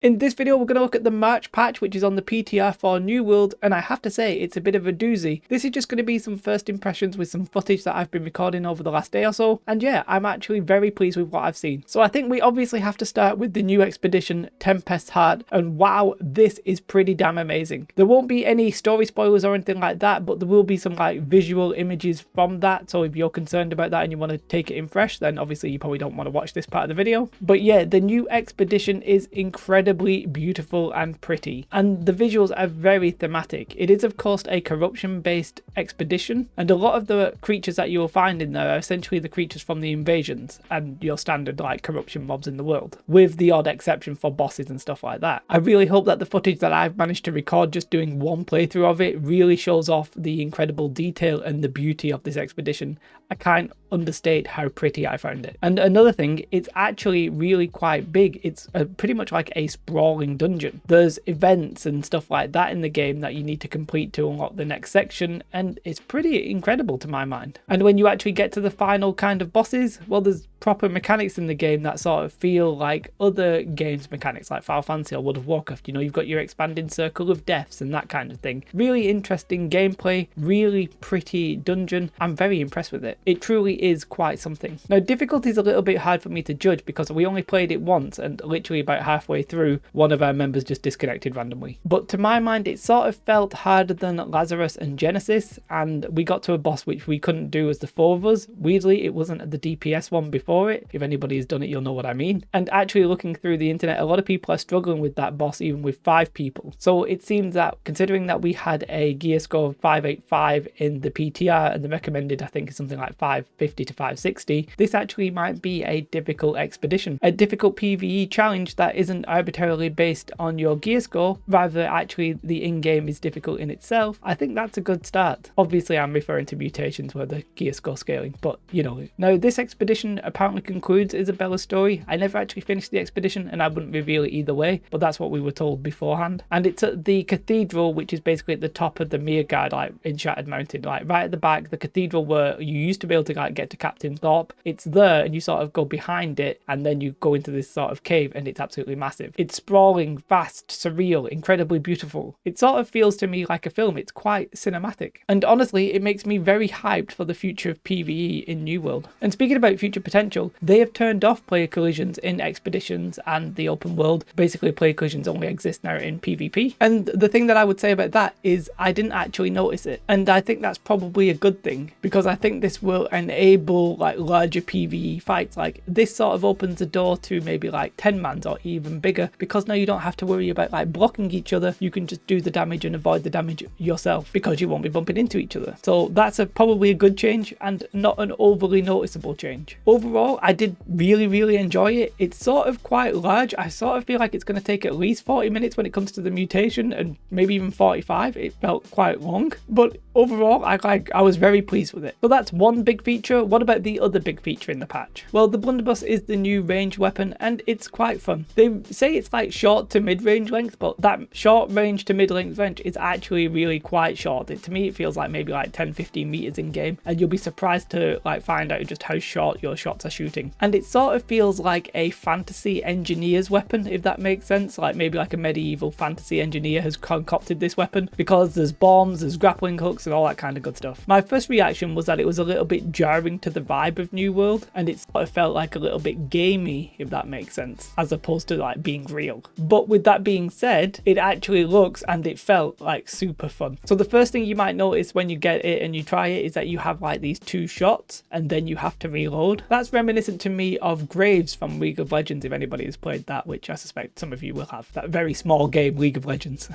In this video, we're going to look at the March patch, which is on the PTR for New World, and I have to say, it's a bit of a doozy. This is just going to be some first impressions with some footage that I've been recording over the last day or so, and yeah, I'm actually very pleased with what I've seen. So I think we obviously have to start with the new expedition, Tempest Heart, and wow, this is pretty damn amazing. There won't be any story spoilers or anything like that, but there will be some like visual images from that, so if you're concerned about that and you want to take it in fresh, then obviously you probably don't want to watch this part of the video. But yeah, the new expedition is incredibly beautiful and pretty, and the visuals are very thematic. It is of course a corruption based expedition, and a lot of the creatures that you will find in there are essentially the creatures from the invasions and your standard like corruption mobs in the world, with the odd exception for bosses and stuff like that. I really hope that the footage that I've managed to record just doing one playthrough of it really shows off the incredible detail and the beauty of this expedition. I can't understate how pretty I found it. And another thing, it's actually really quite big. It's pretty much like a sprawling dungeon. There's events and stuff like that in the game that you need to complete to unlock the next section, and it's pretty incredible to my mind. And when you actually get to the final kind of bosses, well, there's proper mechanics in the game that sort of feel like other games mechanics like Final Fantasy or World of Warcraft. You know, you've got your expanding circle of deaths and that kind of thing. Really interesting gameplay, really pretty dungeon. I'm very impressed with it. It truly is quite something. Now, difficulty is a little bit hard for me to judge because we only played it once, and literally about halfway through, one of our members just disconnected randomly. But to my mind, it sort of felt harder than Lazarus and Genesis, and we got to a boss which we couldn't do as the four of us. Weirdly, it wasn't the DPS one before it. If anybody has done it, you'll know what I mean. And actually looking through the internet, a lot of people are struggling with that boss even with 5 people. So it seems that considering that we had a gear score of 585 in the PTR, and the recommended I think is something like 550 to 560, this actually might be a difficult expedition, a difficult PvE challenge that isn't arbitrarily based on your gear score, rather actually the in-game is difficult in itself. I think that's a good start. Obviously I'm referring to mutations where the gear score scaling, but you know. Now this expedition apparently concludes Isabella's story. I never actually finished the expedition and I wouldn't reveal it either way, but that's what we were told beforehand. And it's at the cathedral, which is basically at the top of the Mirgard, like in Shattered Mountain, like right at the back, the cathedral where you used to be able to like get to Captain Thorpe. It's there, and you sort of go behind it and then you go into this sort of cave, and it's absolutely massive. It's sprawling, vast, surreal, incredibly beautiful. It sort of feels to me like a film. It's quite cinematic, and honestly it makes me very hyped for the future of PvE in New World. And speaking about future potential, they have turned off player collisions in expeditions and the open world. Basically player collisions only exist now in PvP, and the thing that I would say about that is I didn't actually notice it, and I think that's probably a good thing, because I think this will enable like larger PvE fights. Like this sort of opens the door to maybe like 10 mans or even bigger, because now you don't have to worry about like blocking each other. You can just do the damage and avoid the damage yourself because you won't be bumping into each other. So that's probably a good change and not an overly noticeable change. Overall, I did really enjoy it. It's sort of quite large. I sort of feel like it's going to take at least 40 minutes when it comes to the mutation, and maybe even 45. It felt quite long, but overall I was very pleased with it. So that's one big feature. What about the other big feature in the patch? Well, the blunderbuss is the new ranged weapon, and it's quite fun. They say it's like short to mid-range length, but that short range to mid-length range is actually really quite short. To me it feels like maybe like 10-15 meters in game, and you'll be surprised to like find out just how short your shots are shooting. And it sort of feels like a fantasy engineer's weapon, if that makes sense. Like maybe like a medieval fantasy engineer has concocted this weapon, because there's bombs, there's grappling hooks and all that kind of good stuff. My first reaction was that it was a little bit jarring to the vibe of New World, and it sort of felt like a little bit gamey, if that makes sense, as opposed to like being real. But with that being said, it actually looks and it felt like super fun. So the first thing you might notice when you get it and you try it is that you have like these 2 shots and then you have to reload. That's reminiscent to me of Graves from League of Legends, if anybody has played that, which I suspect some of you will have. That very small game, League of Legends.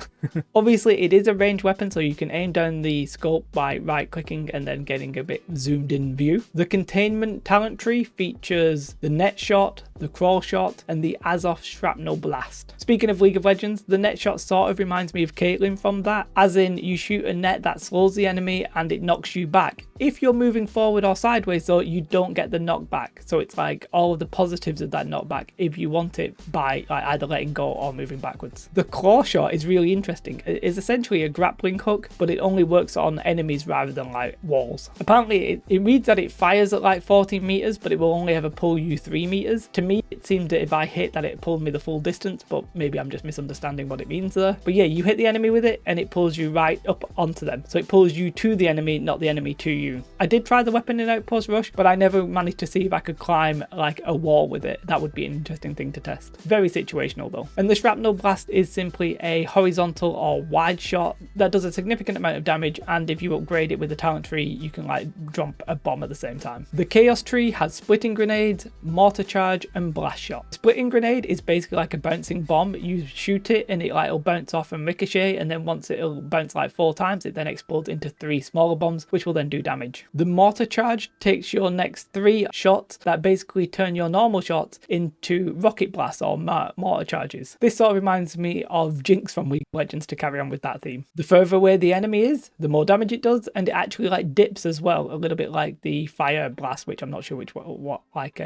Obviously it is a ranged weapon, so you can aim down the scope by right clicking and then getting a bit zoomed in view. The containment talent tree features the net shot, the crawl shot, and the Azov shrapnel blast. Speaking of League of Legends, the net shot sort of reminds me of Caitlyn from that, as in you shoot a net that slows the enemy and it knocks you back. If you're moving forward or sideways though, you don't get the knockback, so it's like all of the positives of that knockback if you want it by like either letting go or moving backwards. The claw shot is really interesting. It is essentially a grappling hook, but it only works on enemies rather than like walls. Apparently it reads that it fires at like 14 meters, but it will only ever pull you 3 meters. To me it seemed that if I hit that it pulled me the full distance distance, but maybe I'm just misunderstanding what it means there. But yeah, you hit the enemy with it and it pulls you right up onto them. So it pulls you to the enemy, not the enemy to you. I did try the weapon in Outpost Rush, but I never managed to see if I could climb like a wall with it. That would be an interesting thing to test. Very situational though. And the Shrapnel Blast is simply a horizontal or wide shot that does a significant amount of damage, and if you upgrade it with the talent tree, you can like drop a bomb at the same time. The Chaos Tree has Splitting Grenades, Mortar Charge, and Blast Shot. Splitting Grenade is basically like a bouncing bomb. You shoot it and it like will bounce off and ricochet, and then once it'll bounce like 4 times, it then explodes into 3 smaller bombs, which will then do damage. The Mortar Charge takes your next 3 shots that basically turn your normal shots into rocket blasts or mortar charges. This sort of reminds me of Jinx from League of Legends, to carry on with that theme. The further away the enemy is, the more damage it does, and it actually like dips as well, a little bit like the Fire Blast, which I'm not sure what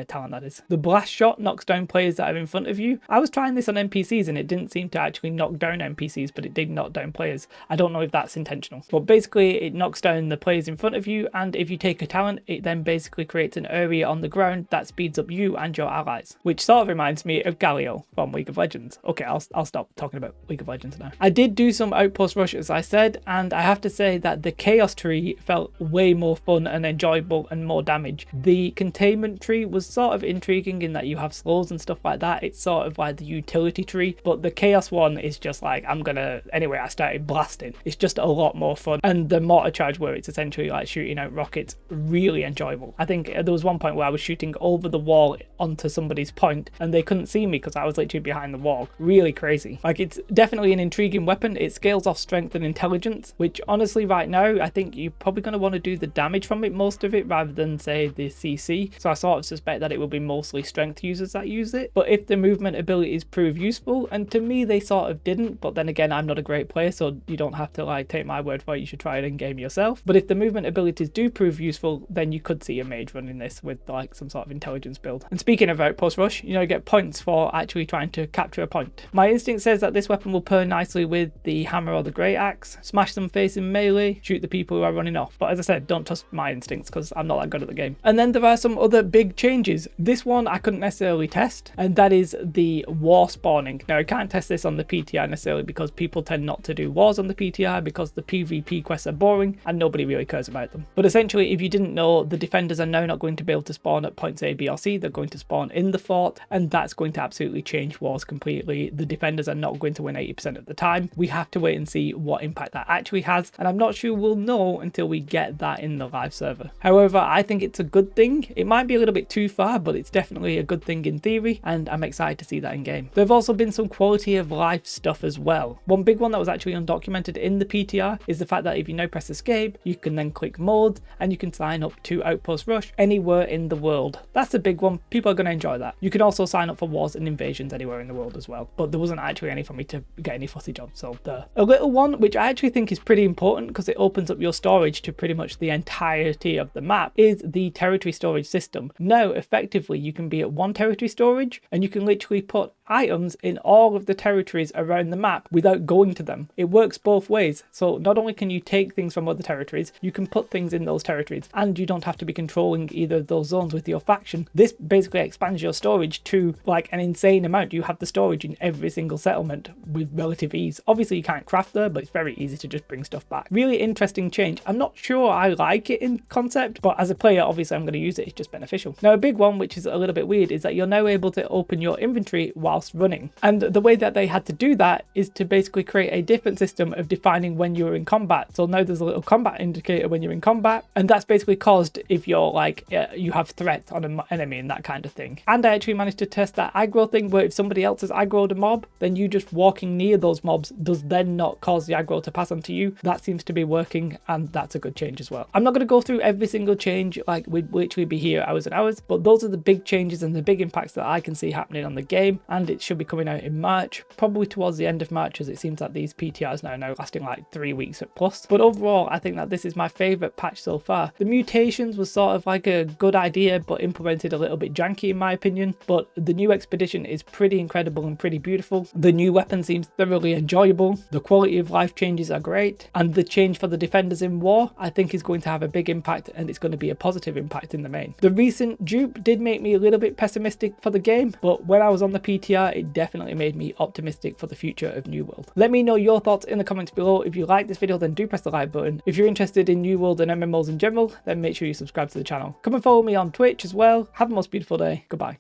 talent that is. The Blast Shot knocks down players that are in front of you. I was trying this on NPCs and it didn't seem to actually knock down NPCs, but it did knock down players. I don't know if that's intentional, but basically it knocks down the players in front of you, and if you take a talent, it then basically creates an area on the ground that speeds up you and your allies, which sort of reminds me of Galio from League of Legends. Okay, I'll stop talking about League of Legends now. I did do some Outpost Rush, as I said, and I have to say that the Chaos Tree felt way more fun and enjoyable and more damage. The Containment Tree was sort of intriguing in that you have slows and stuff like that. It's sort of like the utility tree, but the Chaos one is just like, anyway, I started blasting. It's just a lot more fun. And the Mortar Charge, where it's essentially like shooting out rockets, really enjoyable. I think there was one point where I was shooting over the wall onto somebody's point and they couldn't see me because I was literally behind the wall. Really crazy. Like, it's definitely an intriguing weapon. It scales off strength and intelligence, which honestly right now I think you're probably going to want to do the damage from it, most of it, rather than say the CC. So I sort of suspect that it will be mostly strength users that use it. But if the movement abilities prove useful, and to me they sort of didn't, but then again, I'm not a great player, so you don't have to like take my word for it. You should try it in game yourself. But if the movement abilities do prove useful, then you could see a mage running this with like some sort of intelligence build. And speaking of Outpost Rush, you get points for actually trying to capture a point. My instinct says that this weapon will pair nicely with the hammer or the great axe, smash them facing melee, shoot the people who are running off. But as I said, don't trust my instincts because I'm not that good at the game. And then there are some other big changes. This one I couldn't necessarily test, and that is the war spawning. Now I can't test this on the PTR necessarily because people tend not to do wars on the PTR because the PvP quests are boring and nobody really cares about them. But essentially, if you didn't know, the defenders are now not going to be able to spawn at points A, B or C. They're going to spawn in the fort, and that's going to absolutely change wars completely. The defenders are not going to win 80% of the time. We have to wait and see what impact that actually has, and I'm not sure we'll know until we get that in the live server. However, I think it's a good thing. It might be a little bit too far, but it's definitely a good thing in theory, and I'm excited to see that in game. There have also been some quality of life stuff as well. One big one that was actually undocumented in the PTR is the fact that if you now press escape, you can then click mode and you can sign up to Outpost Rush anywhere in the world. That's a big one. People are going to enjoy that. You can also sign up for wars and invasions anywhere in the world as well, but there wasn't actually any for me to get any footage of, so there. A little one which I actually think is pretty important because it opens up your storage to pretty much the entirety of the map is the territory storage system. Now effectively you can be at one territory storage and you can literally put items in all of the territories around the map without going to them. It works both ways. So not only can you take things from other territories, you can put things in those territories, and you don't have to be controlling either of those zones with your faction. This basically expands your storage to like an insane amount. You have the storage in every single settlement with relative ease. Obviously you can't craft there, but it's very easy to just bring stuff back. Really interesting change. I'm not sure I like it in concept, but as a player obviously I'm going to use it. It's just beneficial. Now a big one which is a little bit weird is that you're now able to open your inventory whilst running, and the way that they had to do that is to basically create a different system of defining when you're in combat. So now there's a little combat indicator when you're in combat, and that's basically caused if you're like you have threats on an enemy and that kind of thing. And I actually managed to test that aggro thing where if somebody else has aggroed a mob, then you just walking near those mobs does then not cause the aggro to pass on to you. That seems to be working, and that's a good change as well. I'm not going to go through every single change, like we'd literally be here hours and hours, but those are the big changes and the big impacts that I can see happening on the game, and it should be coming out in March, probably towards the end of March, as it seems that these PTRs now lasting like 3 weeks at plus. But overall I think that this is my favorite patch so far. The mutations was sort of like a good idea but implemented a little bit janky in my opinion, but the new expedition is pretty incredible and pretty beautiful. The new weapon seems thoroughly enjoyable, the quality of life changes are great, and the change for the defenders in war I think is going to have a big impact, and it's going to be a positive impact in the main. The recent dupe did make me a little bit pessimistic for the game, but when I was on the PTR PTR, it definitely made me optimistic for the future of New World. Let me know your thoughts in the comments below. If you like this video, then do press the like button. If you're interested in New World and MMOs in general, then make sure you subscribe to the channel. Come and follow me on Twitch as well. Have the most beautiful day. Goodbye.